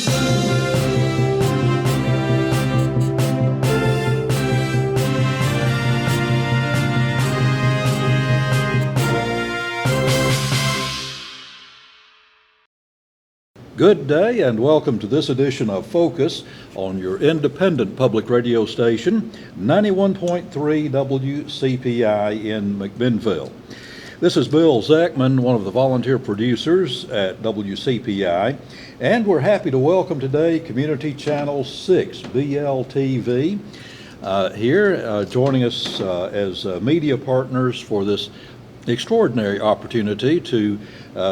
Good day and welcome to this edition of Focus on your independent public radio station, 91.3 WCPI in McMinnville. This is Bill Zachman, one of the volunteer producers at WCPI, and we're happy to welcome today Community Channel 6, BLTV, here joining us as media partners for this extraordinary opportunity to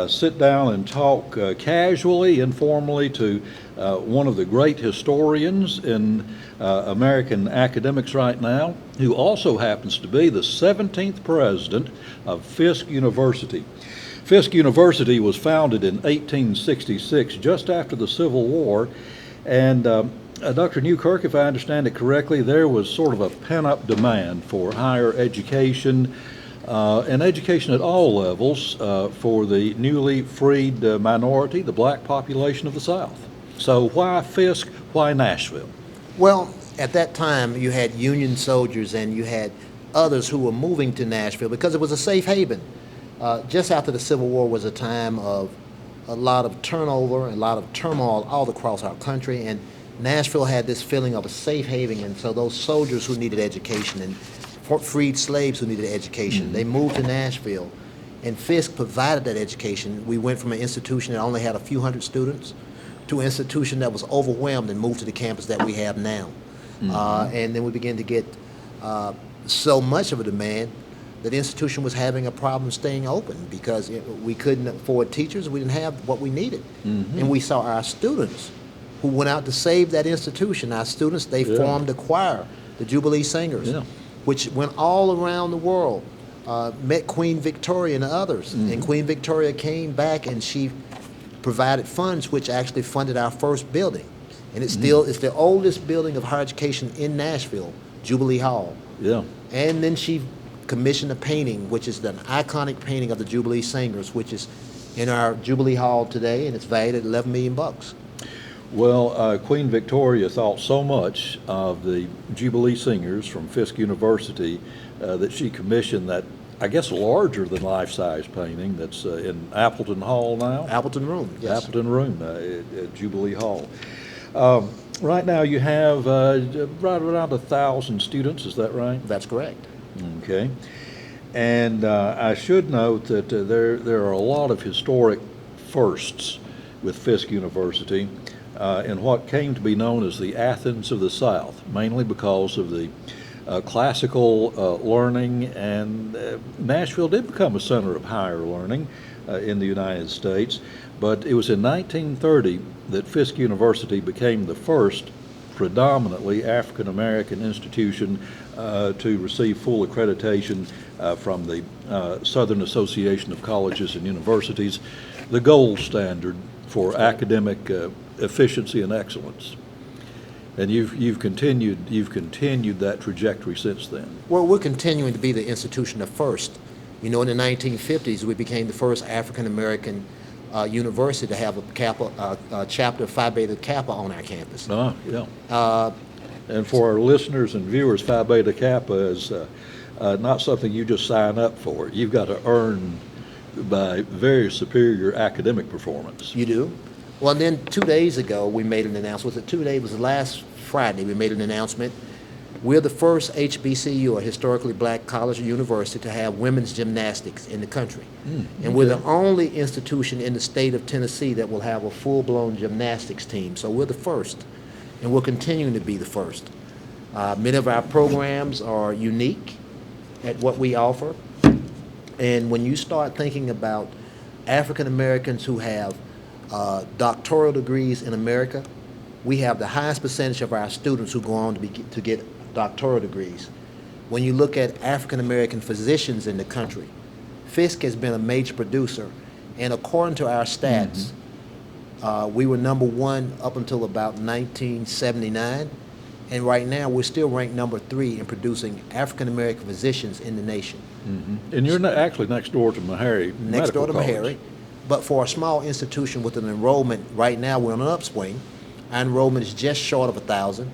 sit down and talk casually, informally to one of the great historians in American academics right now, who also happens to be the 17th president of Fisk University. Fisk University was founded in 1866, just after the Civil War, and Dr. Newkirk, if I understand it correctly, there was sort of a pent-up demand for higher education, and education at all levels for the newly freed minority, the black population of the South. So why Fisk, why Nashville? Well, at that time you had Union soldiers and you had others who were moving to Nashville because it was a safe haven. Just after the Civil War was a time of a lot of turnover and a lot of turmoil all across our country, and Nashville had this feeling of a safe haven, and so those soldiers who needed education and freed slaves who needed education, they moved to Nashville, and Fisk provided that education. We went from an institution that only had a few hundred students to an institution that was overwhelmed and moved to the campus that we have now. And then we began to get so much of a demand that the institution was having a problem staying open because we couldn't afford teachers, we didn't have what we needed. And we saw our students who went out to save that institution. Our students, they formed a choir, the Jubilee Singers, which went all around the world, met Queen Victoria and others. And Queen Victoria came back and she provided funds which actually funded our first building. And it's still, it's the oldest building of higher education in Nashville, Jubilee Hall. And then she commissioned a painting, which is an iconic painting of the Jubilee Singers, which is in our Jubilee Hall today, and it's valued at $11 million. Well, Queen Victoria thought so much of the Jubilee Singers from Fisk University that she commissioned that, I guess, larger than life-size painting that's in Appleton Hall now. Appleton Room, yes. Appleton Room at Jubilee Hall. Right now you have right around 1,000 students, is that right? That's correct. Okay. And I should note that there are a lot of historic firsts with Fisk University. In what came to be known as the Athens of the South, mainly because of the classical learning, and Nashville did become a center of higher learning in the United States, but it was in 1930 that Fisk University became the first predominantly African-American institution to receive full accreditation from the Southern Association of Colleges and Universities, the gold standard for academic efficiency and excellence. And you've continued that trajectory since then. Well, we're continuing to be the institution of first. You know, in the 1950s, we became the first African-American university to have a chapter of Phi Beta Kappa on our campus. And for our listeners and viewers, Phi Beta Kappa is not something you just sign up for. You've got to earn by very superior academic performance. You do? Well, and then 2 days ago, we made an announcement. It was last Friday, we made an announcement. We're the first HBCU, a historically black college or university, to have women's gymnastics in the country. And we're the only institution in the state of Tennessee that will have a full-blown gymnastics team. So we're the first, and we're continuing to be the first. Many of our programs are unique at what we offer. And when you start thinking about African Americans who have doctoral degrees in America, we have the highest percentage of our students who go on to get doctoral degrees. When you look at African American physicians in the country, Fisk has been a major producer, and according to our stats, we were number one up until about 1979, and right now we're still ranked number 3 in producing African American physicians in the nation. And you're actually next door to Meharry. Next door to Meharry. But for a small institution with an enrollment, right now we're on an upswing. Our enrollment is just short of 1,000.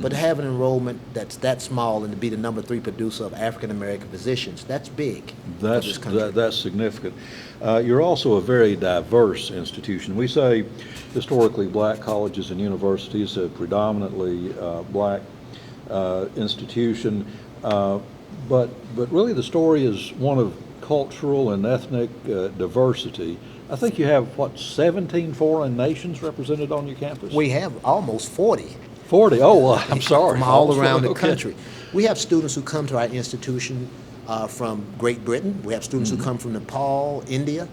But to have an enrollment that's that small and to be the number 3 producer of African American physicians, that's big for this country. That's significant. You're also a very diverse institution. We say historically black colleges and universities, a predominantly black institution, but really the story is one of cultural and ethnic diversity. I think you have, what, 17 foreign nations represented on your campus? We have almost 40. 40? Oh, well, I'm sorry. From all around the Okay. country. We have students who come to our institution from Great Britain. We have students who come from Nepal, India,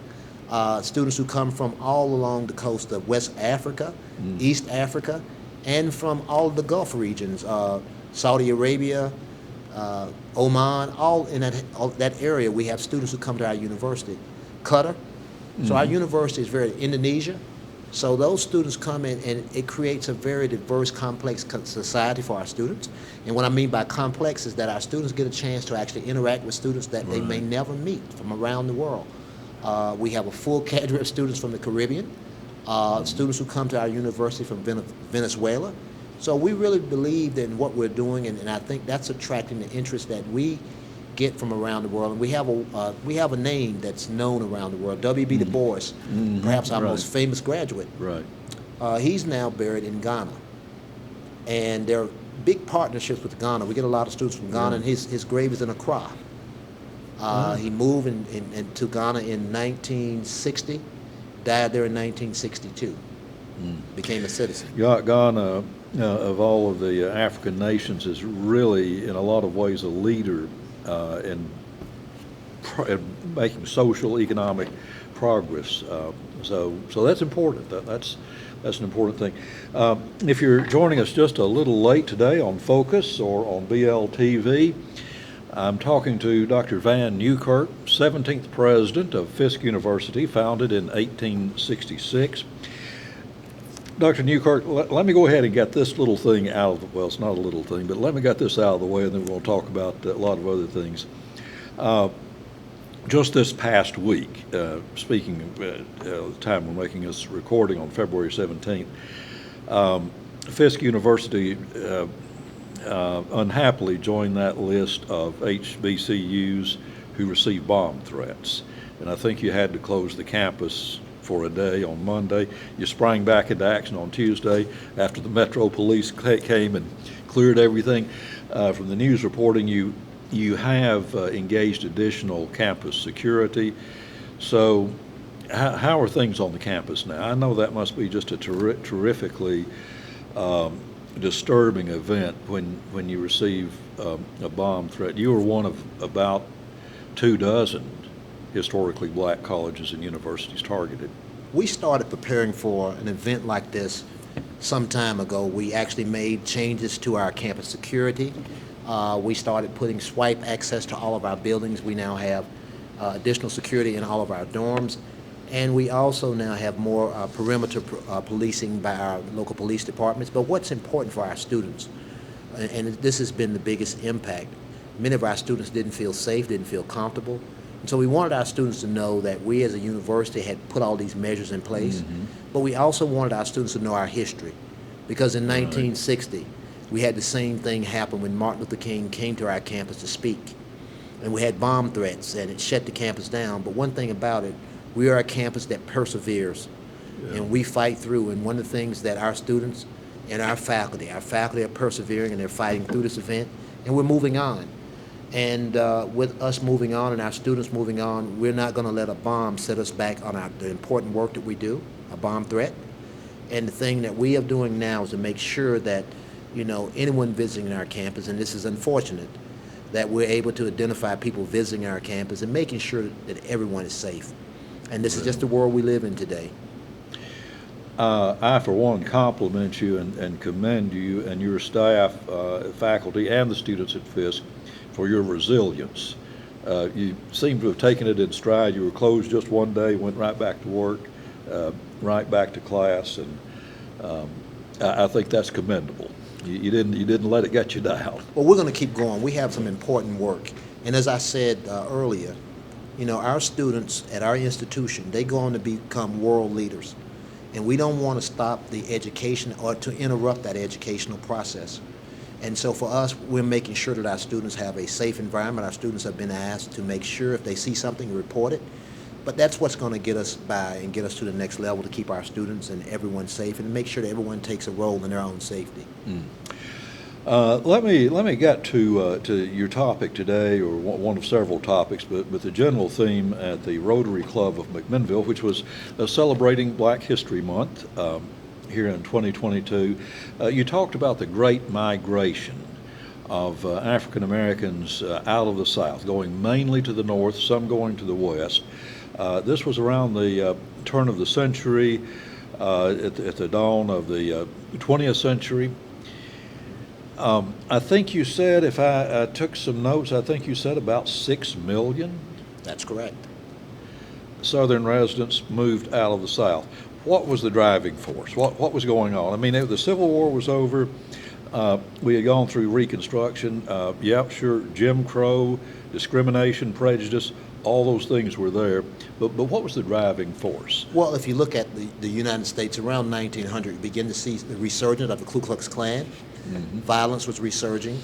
students who come from all along the coast of West Africa, East Africa, and from all of the Gulf regions, Saudi Arabia, Oman, all in that area. We have students who come to our university. Qatar. So our university is very Indonesia. So those students come in, and it creates a very diverse, complex society for our students. And what I mean by complex is that our students get a chance to actually interact with students that they may never meet from around the world. We have a full cadre of students from the Caribbean, students who come to our university from Venezuela. So we really believe in what we're doing, and I think that's attracting the interest that we get from around the world. And we have a name that's known around the world. W.B. Du Bois, perhaps our most famous graduate. Right. He's now buried in Ghana, and there are big partnerships with Ghana. We get a lot of students from Ghana, and his grave is in Accra. He moved to Ghana in 1960, died there in 1962, became a citizen. Ghana, of all of the African nations, is really, in a lot of ways, a leader in making social, economic progress. So that's important. That's an important thing. If you're joining us just a little late today on Focus or on BLTV, I'm talking to Dr. Vann Newkirk, 17th president of Fisk University, founded in 1866. Dr. Newkirk, let me go ahead and get this little thing out of the, well, it's not a little thing, but let me get this out of the way, and then we'll talk about a lot of other things. Just this past week, speaking of the time we're making this recording on February 17th, Fisk University unhappily joined that list of HBCUs who received bomb threats. And I think you had to close the campus for a day on Monday. You sprang back into action on Tuesday after the Metro Police came and cleared everything. From the news reporting, you have engaged additional campus security. So how are things on the campus now? I know that must be just a terrifically disturbing event when you receive a bomb threat. You were one of about 24 historically black colleges and universities targeted. We started preparing for an event like this some time ago. We actually made changes to our campus security. We started putting swipe access to all of our buildings. We now have additional security in all of our dorms. And we also now have more perimeter policing by our local police departments. But what's important for our students, and this has been the biggest impact, many of our students didn't feel safe, didn't feel comfortable. And so we wanted our students to know that we as a university had put all these measures in place, but we also wanted our students to know our history. Because in 1960, we had the same thing happen when Martin Luther King came to our campus to speak. And we had bomb threats, and it shut the campus down. But one thing about it, we are a campus that perseveres, and we fight through. And one of the things that our students and our faculty are persevering, and they're fighting through this event, and we're moving on. And with us moving on and our students moving on, we're not going to let a bomb set us back on the important work that we do, a bomb threat. And the thing that we are doing now is to make sure that, anyone visiting our campus, and this is unfortunate, that we're able to identify people visiting our campus and making sure that everyone is safe. And this is just the world we live in today. I, for one, compliment you and commend you and your staff, faculty, and the students at Fisk for your resilience. You seem to have taken it in stride. You were closed just one day, went right back to work, right back to class, and I think that's commendable. You didn't let it get you down. Well, we're going to keep going. We have some important work, and as I said earlier, our students at our institution, they go on to become world leaders. And we don't want to stop the education or to interrupt that educational process. And so for us, we're making sure that our students have a safe environment. Our students have been asked to make sure if they see something, report it. But that's what's going to get us by and get us to the next level, to keep our students and everyone safe and make sure that everyone takes a role in their own safety. Let me get to your topic today, or one of several topics, but the general theme at the Rotary Club of McMinnville, which was celebrating Black History Month here in 2022. You talked about the Great Migration of African Americans out of the South, going mainly to the north, some going to the west. This was around the turn of the century, at the dawn of the 20th century. I think you said, if I took some notes, I think you said about 6 million That's correct. Southern residents moved out of the South. What was the driving force? What was going on? I mean, the Civil War was over. We had gone through Reconstruction. Yeah, sure, Jim Crow, discrimination, prejudice, all those things were there. But what was the driving force? Well, if you look at the United States around 1900, you begin to see the resurgence of the Ku Klux Klan. Violence was resurging.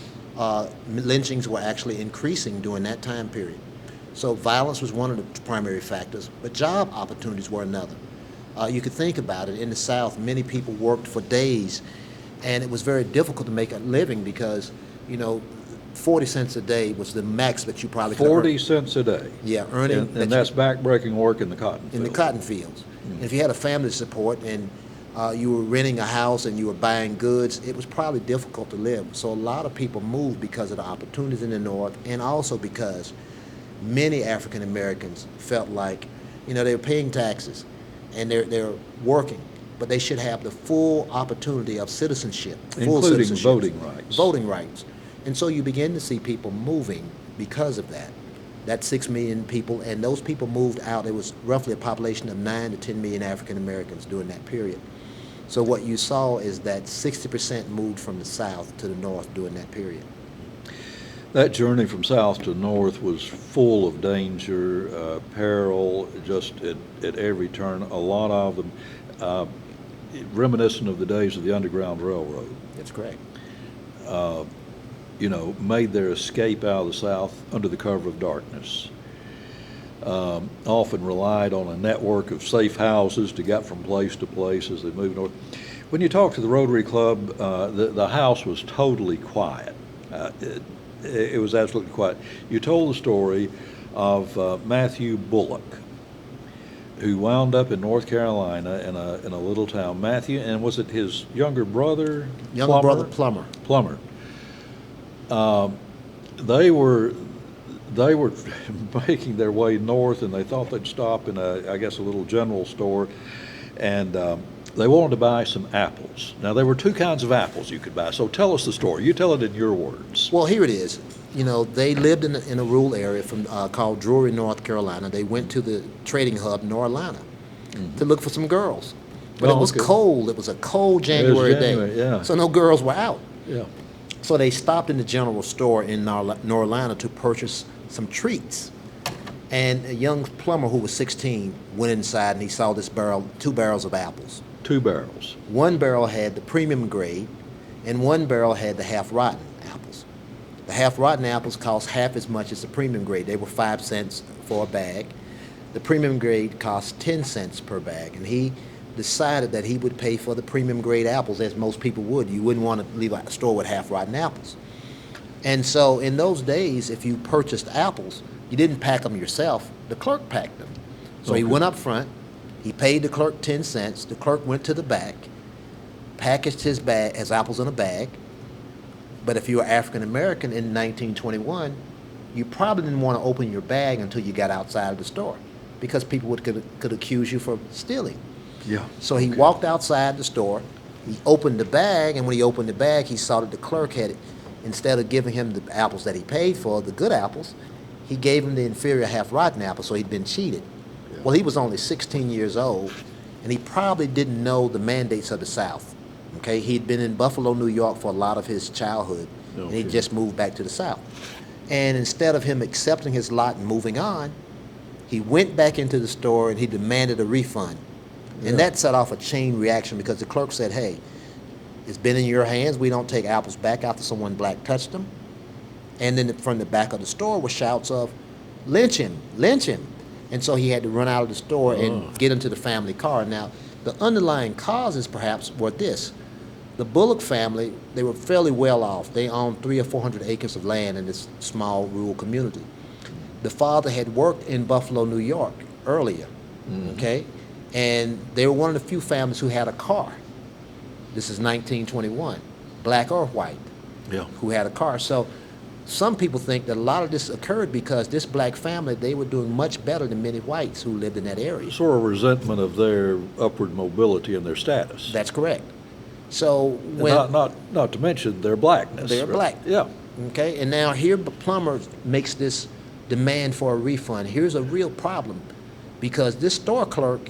Lynchings were actually increasing during that time period. So violence was one of the primary factors, but job opportunities were another. You could think about it. In the South, many people worked for days, and it was very difficult to make a living because, 40 cents a day was the max that you probably could 40 earn. cents a day. Yeah, earning. And that's backbreaking work in the cotton fields. In the cotton fields. And if you had a family to support and you were renting a house and you were buying goods, it was probably difficult to live. So a lot of people moved because of the opportunities in the North, and also because many African Americans felt like, they were paying taxes and they're working, but they should have the full opportunity of citizenship, full including citizenship, voting rights. Voting rights. And so you begin to see people moving because of that. That's 6 million people, and those people moved out. It was roughly a population of 9 to 10 million African Americans during that period. So what you saw is that 60% moved from the South to the North during that period. That journey from south to north was full of danger, peril, just at every turn. A lot of them reminiscent of the days of the Underground Railroad. That's correct. Made their escape out of the South under the cover of darkness. Often relied on a network of safe houses to get from place to place as they moved north. When you talk to the Rotary Club, the house was totally quiet. It was absolutely quiet. You told the story of Matthew Bullock, who wound up in North Carolina in a little town. Matthew, and was it his younger brother? Plummer. Plummer. They were making their way north, and they thought they'd stop in a little general store, and they wanted to buy some apples. Now, there were two kinds of apples you could buy. So tell us the story. You tell it in your words. Well, here it is. They lived in a rural area called Drury, North Carolina. They went to the trading hub, Norlina, to look for some girls. But it was cold. It was a cold January day. Yeah. So no girls were out. Yeah. So they stopped in the general store in Norlina to purchase some treats. And a young plumber who was 16 went inside and he saw two barrels of apples. 2 barrels. One barrel had the premium grade, and one barrel had the half-rotten apples. The half-rotten apples cost half as much as the premium grade. They were 5 cents for a bag. The premium grade cost 10 cents per bag, and he decided that he would pay for the premium grade apples, as most people would. You wouldn't want to leave a store with half-rotten apples. And so in those days, if you purchased apples, you didn't pack them yourself. The clerk packed them. So he went up front. He paid the clerk 10 cents. The clerk went to the back, packaged his apples in a bag. But if you were African American in 1921, you probably didn't want to open your bag until you got outside of the store, because people could accuse you for stealing. Yeah. So he walked outside the store. He opened the bag, and when he opened the bag, he saw that the clerk had, instead of giving him the apples that he paid for, the good apples, he gave him the inferior half-rotten apples, so he'd been cheated. Yeah. Well, he was only 16 years old, and he probably didn't know the mandates of the South. Okay, he'd been in Buffalo, New York for a lot of his childhood, and he just moved back to the South. And instead of him accepting his lot and moving on, he went back into the store and he demanded a refund And that set off a chain reaction because the clerk said, hey, it's been in your hands. We don't take apples back after someone black touched them. And then from the back of the store were shouts of, lynch him, lynch him. And so he had to run out of the store and get into the family car. Now, the underlying causes perhaps were this. The Bullock family, they were fairly well off. They owned 300 or 400 acres of land in this small rural community. The father had worked in Buffalo, New York earlier, okay? And they were one of the few families who had a car. This is 1921, black or white, who had a car. So some people think that a lot of this occurred because this black family, they were doing much better than many whites who lived in that area. Sort of resentment of their upward mobility and their status. That's correct. So when not to mention their blackness. They're black. Yeah. Okay, and now here Plummer makes this demand for a refund. Here's a real problem because this store clerk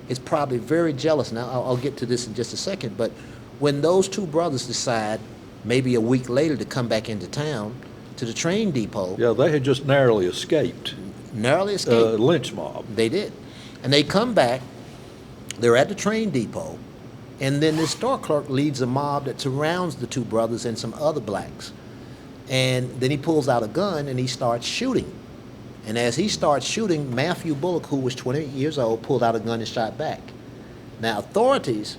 is probably very jealous. Now I'll get to this in just a second, but when those two brothers decide maybe a week later to come back into town to the train depot. Yeah, they had just narrowly escaped. Narrowly escaped. Lynch mob. They did. And they come back, they're at the train depot, and then this store clerk leads a mob that surrounds the two brothers and some other blacks. And then he pulls out a gun and he starts shooting. And as he starts shooting, Matthew Bullock, who was 20 years old, pulled out a gun and shot back. Now, authorities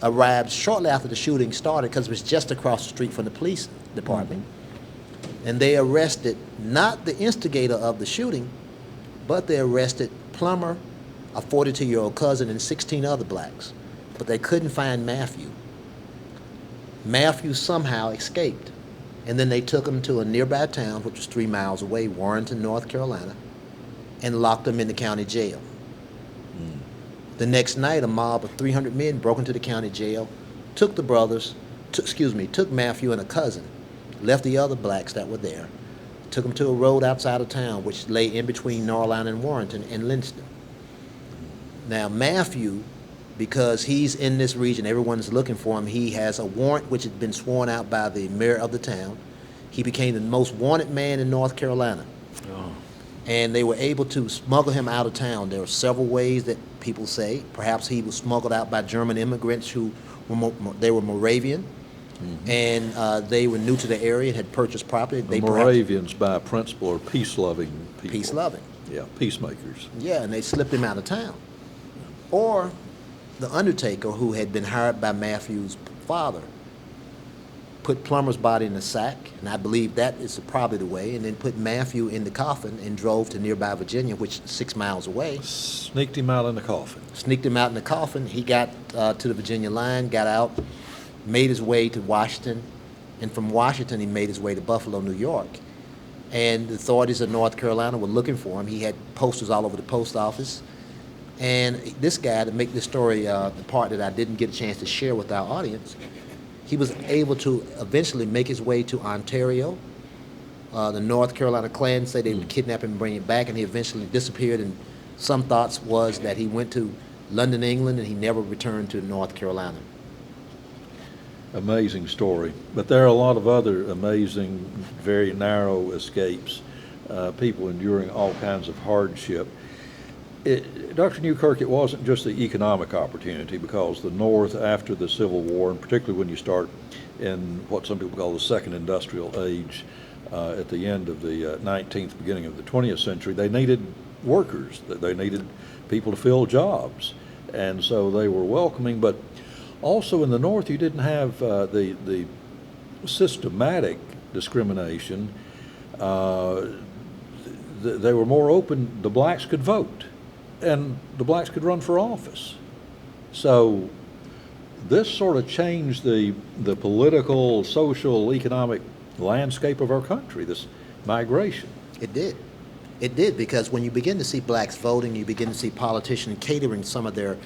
arrived shortly after the shooting started because it was just across the street from the police department. And they arrested not the instigator of the shooting, but they arrested Plummer, a 42-year-old cousin, and 16 other blacks. But they couldn't find Matthew. Matthew somehow escaped. And then they took him to a nearby town, which was 3 miles away, Warrenton, North Carolina, and locked him in the county jail. The next night, a mob of 300 men broke into the county jail, took the brothers, took Matthew and a cousin, left the other blacks that were there, took them to a road outside of town, which lay in between Norline and Warrenton, and lynched them. Now, Matthew, because he's in this region, everyone's looking for him, he has a warrant which had been sworn out by the mayor of the town. He became the most wanted man in North Carolina. And they were able to smuggle him out of town. There were several ways that people say. Perhaps he was smuggled out by German immigrants who they were Moravian, and they were new to the area and had purchased property. The Moravians, by principle, are peace-loving people. Peace-loving. Yeah, peacemakers. Yeah, and they slipped him out of town. Or the undertaker, who had been hired by Matthew's father, put Plummer's body in a sack, and I believe that is probably the way, and then put Matthew in the coffin and drove to nearby Virginia, which is 6 miles away. Sneaked him out in the coffin. Sneaked him out in the coffin. He got to the Virginia line, got out, made his way to Washington, and from Washington he made his way to Buffalo, New York. And the authorities of North Carolina were looking for him. He had posters all over the post office. And this guy, to make this story the part that I didn't get a chance to share with our audience, he was able to eventually make his way to Ontario. The North Carolina Klan said they would kidnap him and bring him back, and he eventually disappeared. And some thoughts was that he went to London, England, and he never returned to North Carolina. Amazing story. But there are a lot of other amazing, very narrow escapes, people enduring all kinds of hardship. Dr. Newkirk, it wasn't just the economic opportunity, because the North, after the Civil War, and particularly when you start in what some people call the Second Industrial Age, at the end of the 19th, beginning of the 20th century, they needed workers. They needed people to fill jobs. And so they were welcoming. But also in the North, you didn't have the systematic discrimination. They were more open. The blacks could vote, and the blacks could run for office. So this sort of changed the political, social, economic landscape of our country, this migration. It did. It did, because when you begin to see blacks voting, you begin to see politicians catering some of their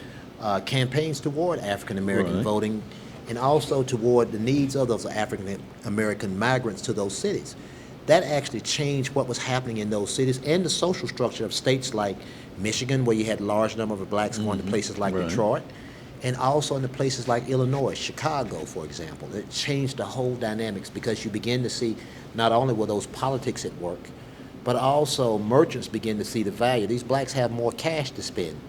campaigns toward African American voting, and also toward the needs of those African American migrants to those cities. That actually changed what was happening in those cities and the social structure of states like Michigan, where you had a large number of blacks going to places like Detroit, and also in the places like Illinois, Chicago, for example. It changed the whole dynamics, because you begin to see not only were those politics at work, but also merchants begin to see the value. These blacks have more cash to spend.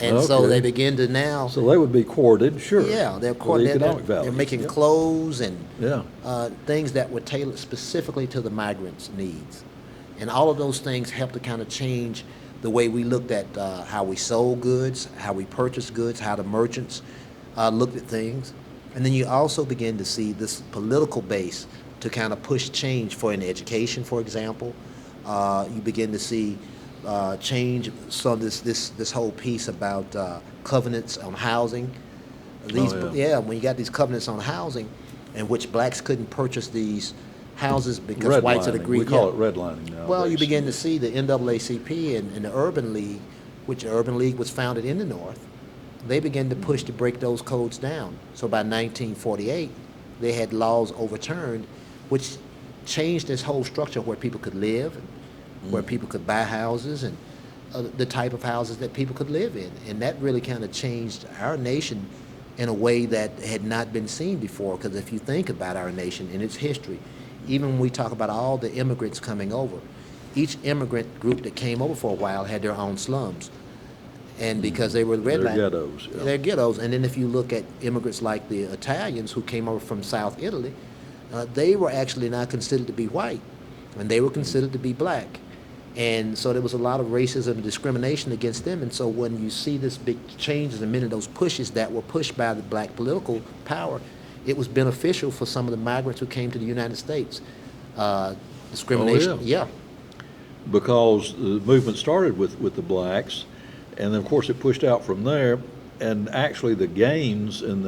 And so Okay. they begin to now, So they would be courted, sure. yeah, they're for the economic they're value. making Yeah. clothes and Yeah. things that were tailored specifically to the migrants' needs. And all of those things helped to kind of change the way we looked at how we sold goods, how we purchased goods, how the merchants looked at things. And then you also begin to see this political base to kind of push change for in education, for example. You begin to see change. So this whole piece about covenants on housing. These Oh, yeah. when you got these covenants on housing, in which blacks couldn't purchase these houses because whites had Redlining. agreed. We call yeah. it redlining now. Well, you begin to see the NAACP and the Urban League, which the Urban League was founded in the North. They began to push to break those codes down. So by 1948, they had laws overturned, which changed this whole structure where people could live, where people could buy houses, and the type of houses that people could live in. And that really kind of changed our nation in a way that had not been seen before. Because if you think about our nation and its history, even when we talk about all the immigrants coming over, each immigrant group that came over for a while had their own slums. And because they were They're redlined, ghettos. Yeah. they're ghettos. And then if you look at immigrants like the Italians who came over from South Italy, they were actually not considered to be white, and they were considered to be black. And so there was a lot of racism and discrimination against them. And so when you see this big changes and many of those pushes that were pushed by the black political power, it was beneficial for some of the migrants who came to the United States. Discrimination, Oh, yeah. Because the movement started with the blacks, and then of course it pushed out from there. And actually, the gains in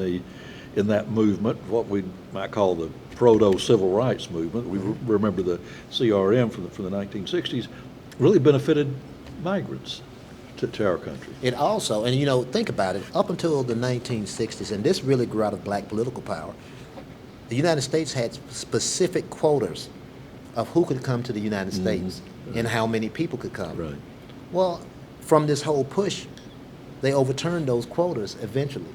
that movement, what we might call the proto-civil rights movement, we remember the CRM from the 1960s, really benefited migrants to our country. It also, and you know, think about it, up until the 1960s, and this really grew out of black political power, the United States had specific quotas of who could come to the United States and how many people could come. Right. Well, from this whole push, they overturned those quotas eventually.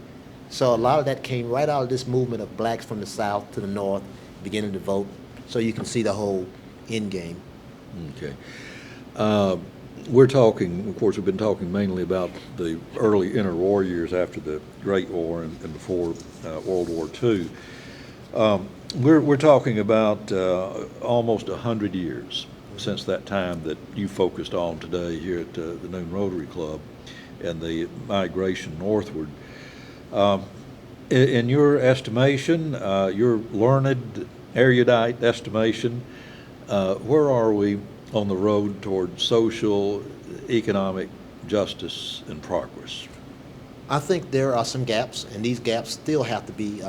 So a lot of that came right out of this movement of blacks from the South to the North beginning to vote. So you can see the whole end game. Okay. We're talking, of course, we've been talking mainly about the early interwar years after the Great War and before World War II. We're talking about almost 100 years since that time that you focused on today here at the Noon Rotary Club and the migration northward. In your estimation, your learned, erudite estimation, where are we on the road toward social, economic justice and progress? I think there are some gaps, and these gaps still have to be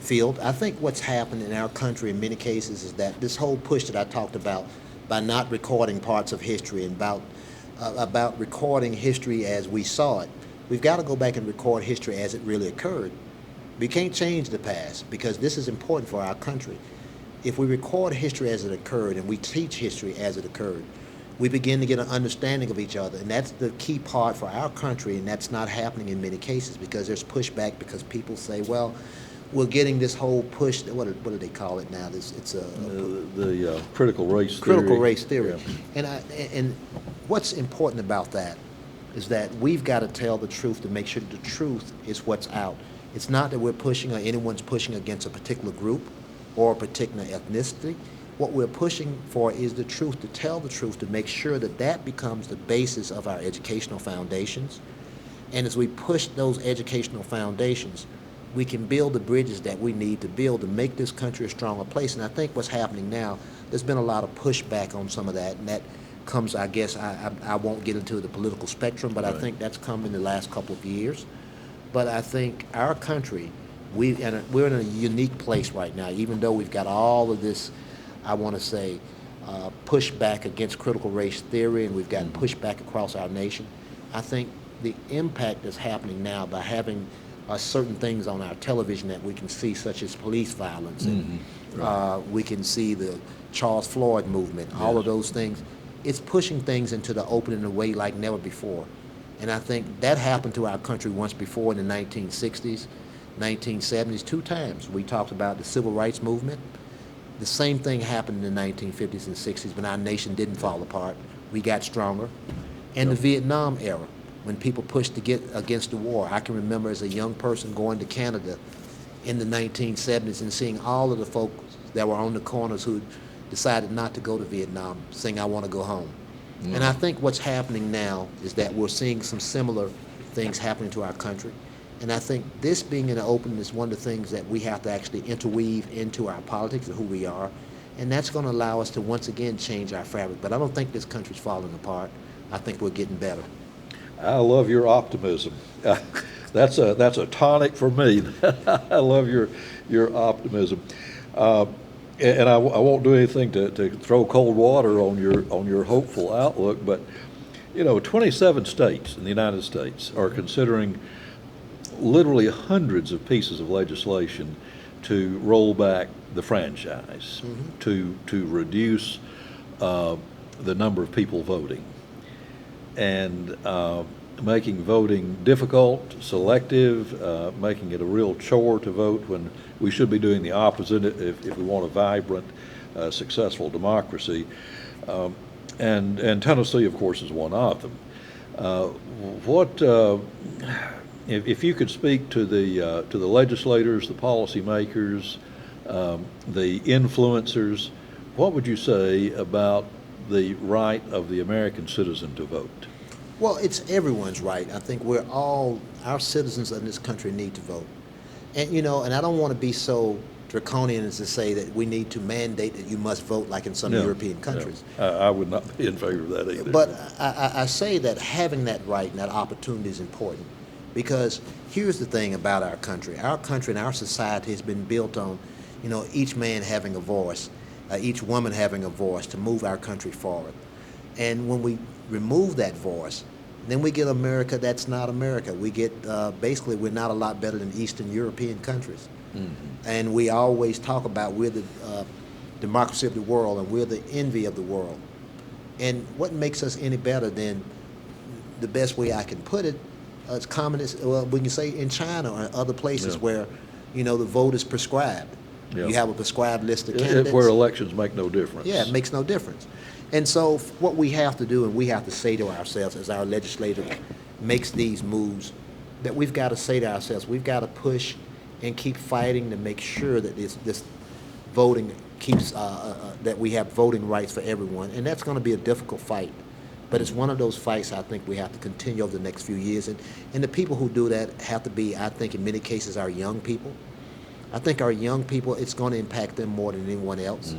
filled. I think what's happened in our country in many cases is that this whole push that I talked about by not recording parts of history and about recording history as we saw it, we've got to go back and record history as it really occurred. We can't change the past because this is important for our country. If we record history as it occurred and we teach history as it occurred, we begin to get an understanding of each other. And that's the key part for our country, and that's not happening in many cases because there's pushback because people say, well, we're getting this whole push, what do they call it now? It's The critical race theory. critical race theory. Yeah. And what's important about that is that we've got to tell the truth to make sure the truth is what's out. It's not that we're pushing or anyone's pushing against a particular group or a particular ethnicity. What we're pushing for is the truth, to tell the truth, to make sure that that becomes the basis of our educational foundations. And as we push those educational foundations, we can build the bridges that we need to build to make this country a stronger place. And I think what's happening now, there's been a lot of pushback on some of that, and that comes, I guess, I won't get into the political spectrum, but I think that's come in the last couple of years. But I think our country, we're in a unique place right now, even though we've got all of this, I want to say, pushback against critical race theory, and we've got pushback across our nation. I think the impact that's happening now by having certain things on our television that we can see, such as police violence, and we can see the Charles Floyd movement, all of those things, it's pushing things into the open in a way like never before. And I think that happened to our country once before in the 1960s, 1970s, two times. We talked about the civil rights movement. The same thing happened in the 1950s and 60s, but our nation didn't fall apart. We got stronger. And the Vietnam era. when people pushed to get against the war. I can remember as a young person going to Canada in the 1970s and seeing all of the folks that were on the corners who decided not to go to Vietnam saying, I want to go home. And I think what's happening now is that we're seeing some similar things happening to our country. And I think this being in the open is one of the things that we have to actually interweave into our politics and who we are. And that's going to allow us to once again change our fabric. But I don't think this country's falling apart. I think we're getting better. I love your optimism. That's a tonic for me. I love your optimism. And I won't do anything to throw cold water on your hopeful outlook, but 27 states in the United States are considering literally hundreds of pieces of legislation to roll back the franchise, to reduce the number of people voting, and making voting difficult, selective, making it a real chore to vote when we should be doing the opposite if we want a vibrant, successful democracy. And Tennessee, of course, is one of them. If you could speak to the legislators, the policymakers, the influencers, what would you say about the right of the American citizen to vote? Well, it's everyone's right. I think our citizens in this country need to vote. And, and I don't want to be so draconian as to say that we need to mandate that you must vote like in some European countries. I would not be in favor of that either. But I say that having that right and that opportunity is important, because here's the thing about our country. Our country and our society has been built on, each man having a voice, each woman having a voice to move our country forward. And when we remove that voice, then we get America that's not America. We get, basically, we're not a lot better than Eastern European countries. And we always talk about we're the democracy of the world and we're the envy of the world. And what makes us any better than, the best way I can put it, it's communist, well, we can say in China or other places where, the vote is prescribed. You have a prescribed list of candidates. Where elections make no difference. Yeah, it makes no difference. And so what we have to do, and we have to say to ourselves as our legislator makes these moves, that we've got to say to ourselves, we've got to push and keep fighting to make sure that this voting keeps, that we have voting rights for everyone. And that's going to be a difficult fight. But it's one of those fights I think we have to continue over the next few years. And the people who do that have to be, I think, in many cases, our young people. I think our young people, it's going to impact them more than anyone else.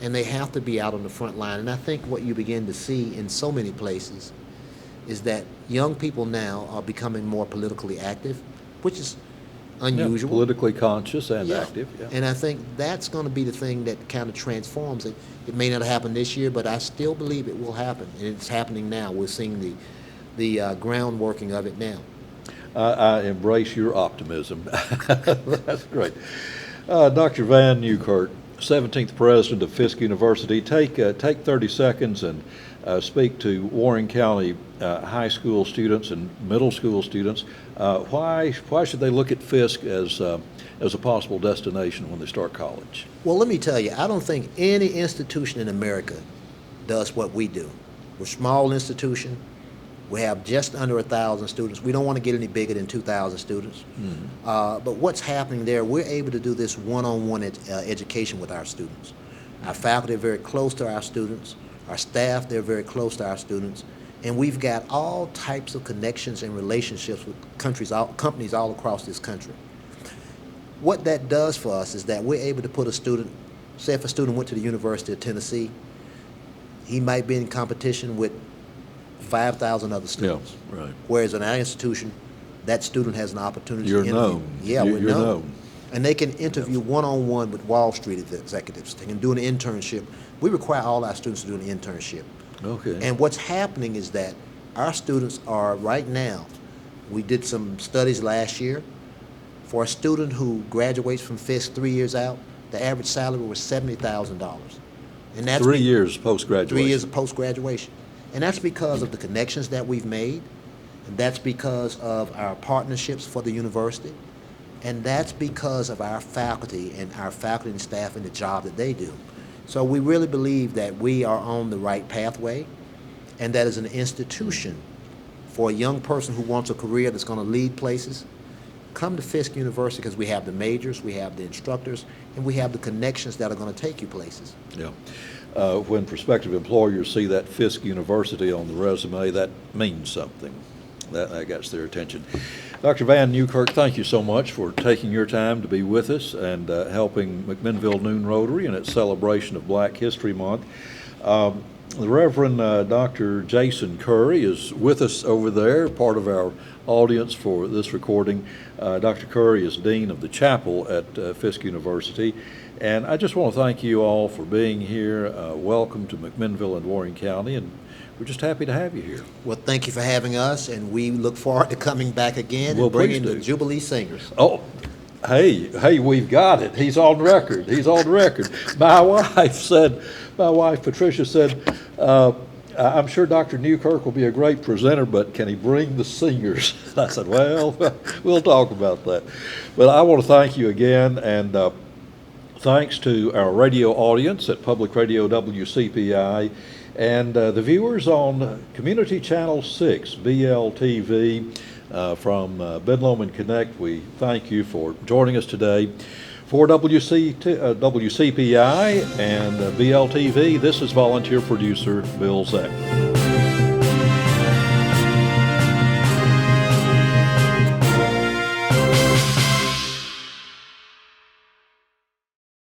And they have to be out on the front line. And I think what you begin to see in so many places is that young people now are becoming more politically active, which is unusual. Politically conscious and active. And I think that's going to be the thing that kind of transforms it. It may not happen this year, but I still believe it will happen. And it's happening now. We're seeing the groundworking of it now. I embrace your optimism. That's great. Dr. Vann Newkirk, 17th president of Fisk University, take 30 seconds and speak to Warren County high school students and middle school students. Why should they look at Fisk as a possible destination when they start college? Well, let me tell you, I don't think any institution in America does what we do. We're a small institution. We have just under 1,000 students. We don't want to get any bigger than 2,000 students. But what's happening there, we're able to do this one-on-one education with our students. Our faculty are very close to our students. Our staff, they're very close to our students. And we've got all types of connections and relationships with companies all across this country. What that does for us is that we're able to put a student, say if a student went to the University of Tennessee, he might be in competition with 5,000 other students. Yeah, right. Whereas in our institution, that student has an opportunity to interview. Known. Yeah, we're You're known. And they can interview one-on-one with Wall Street executives. They can do an internship. We require all our students to do an internship. Okay. And what's happening is that our students are right now, we did some studies last year, for a student who graduates from Fisk 3 years out, the average salary was $70,000. And that's 3 years post-graduation. 3 years of post-graduation. And that's because of the connections that we've made, and that's because of our partnerships for the university, and that's because of our faculty and staff and the job that they do. So we really believe that we are on the right pathway, and that as an institution, for a young person who wants a career that's going to lead places, come to Fisk University because we have the majors, we have the instructors, and we have the connections that are going to take you places. Yeah. When prospective employers see that Fisk University on the resume, that means something. That gets their attention. Dr. Vann Newkirk, thank you so much for taking your time to be with us and helping McMinnville Noon Rotary in its celebration of Black History Month. The Reverend Dr. Jason Curry is with us over there, part of our audience for this recording. Dr. Curry is Dean of the Chapel at Fisk University. And I just want to thank you all for being here. Welcome to McMinnville and Warren County, and we're just happy to have you here. Well, thank you for having us, and we look forward to coming back again Well, and bringing please the do. Jubilee Singers. Oh, hey, we've got it. He's on record. He's on record. My wife Patricia said, I'm sure Dr. Newkirk will be a great presenter, but can he bring the singers? I said, well, we'll talk about that. But I want to thank you again, and thanks to our radio audience at Public Radio WCPI and the viewers on Community Channel 6, BLTV, from Ben Lomond Connect. We thank you for joining us today. For WCPI and BLTV, this is volunteer producer Bill Zach.